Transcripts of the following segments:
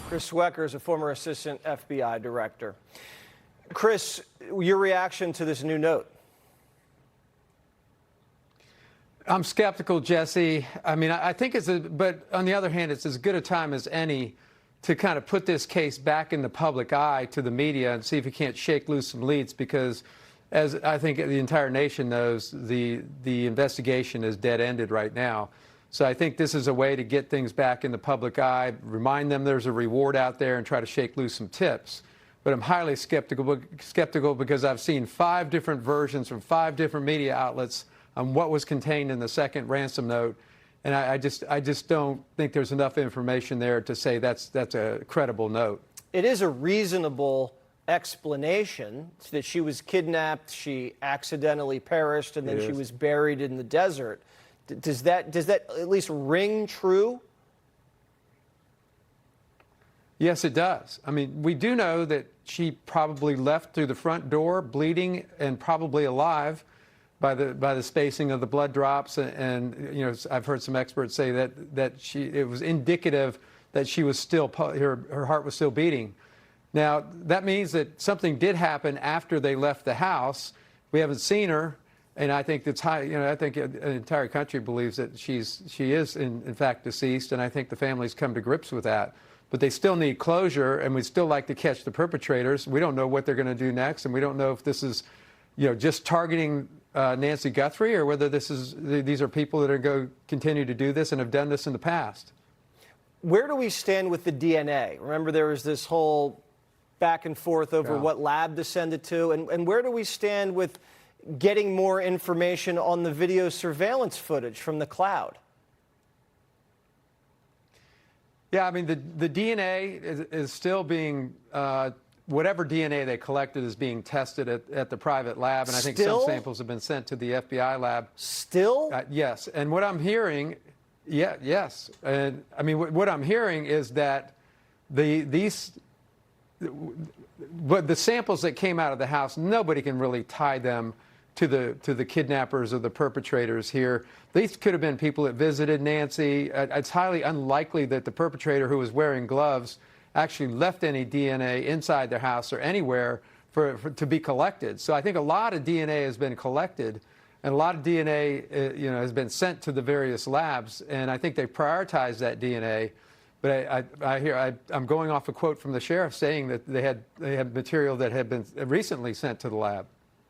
Chris Swecker is a former assistant FBI director. Chris, your reaction to this new note? I'm skeptical, Jesse. I mean, I think but on the other hand, it's as good a time as any to kind of put this case back in the public eye to the media and see if we can't shake loose some leads, because as I think the entire nation knows, the investigation is dead-ended right now. So I think this is a way to get things back in the public eye, remind them there's a reward out there, and try to shake loose some tips. But I'm highly skeptical because I've seen 5 different versions from 5 different media outlets on what was contained in the second ransom note, and I just don't think there's enough information there to say that's a credible note. It is a reasonable explanation that she was kidnapped, she accidentally perished, and then she was buried in the desert. Does that at least ring true? Yes, it does. I mean, we do know that she probably left through the front door, bleeding and probably alive, by the spacing of the blood drops, and you know, I've heard some experts say that it was indicative that she was still, her heart was still beating. Now that means that something did happen after they left the house. We haven't seen her, and I think that's high. You know, I think an entire country believes that she is in fact deceased, and I think the family's come to grips with that. But they still need closure, and we'd still like to catch the perpetrators. We don't know what they're going to do next, and we don't know if this is, you know, just targeting Nancy Guthrie, or whether these are people that are going to continue to do this and have done this in the past. Where do we stand with the DNA? Remember, there was this whole back and forth over what lab to send it to, and where do we stand with getting more information on the video surveillance footage from the cloud? Yeah, I mean, the DNA is still being, whatever DNA they collected is being tested at the private lab, and I think some samples have been sent to the FBI lab. Still? Yes, and what I'm hearing, yes, and I mean, what I'm hearing is that the samples that came out of the house, nobody can really tie them to the kidnappers or the perpetrators here. These could have been people that visited Nancy. It's highly unlikely that the perpetrator, who was wearing gloves, actually left any DNA inside their house or anywhere to be collected. So I think a lot of DNA has been collected, and a lot of DNA you know, has been sent to the various labs, and I think they prioritized that DNA. But I'm going off a quote from the sheriff saying that they had material that had been recently sent to the lab.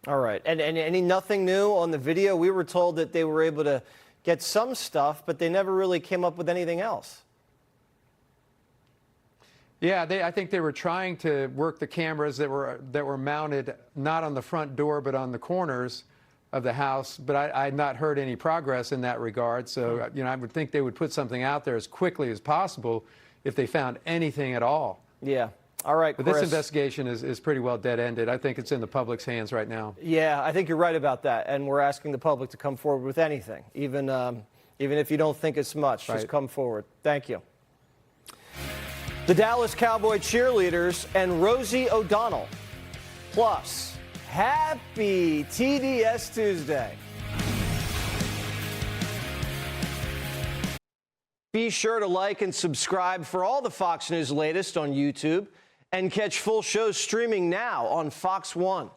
All right, and nothing new on the video? We were told that they were able to get some stuff, but they never really came up with anything else. Yeah, I think they were trying to work the cameras that were mounted not on the front door but on the corners of the house. But I had not heard any progress in that regard. So you know, I would think they would put something out there as quickly as possible if they found anything at all. Yeah. All right, but Chris, this investigation is pretty well dead-ended. I think it's in the public's hands right now. Yeah, I think you're right about that. And we're asking the public to come forward with anything, even if you don't think it's much. Just come forward. Thank you. The Dallas Cowboy cheerleaders and Rosie O'Donnell. Plus, happy TDS Tuesday. Be sure to like and subscribe for all the Fox News latest on YouTube, and catch full shows streaming now on Fox One.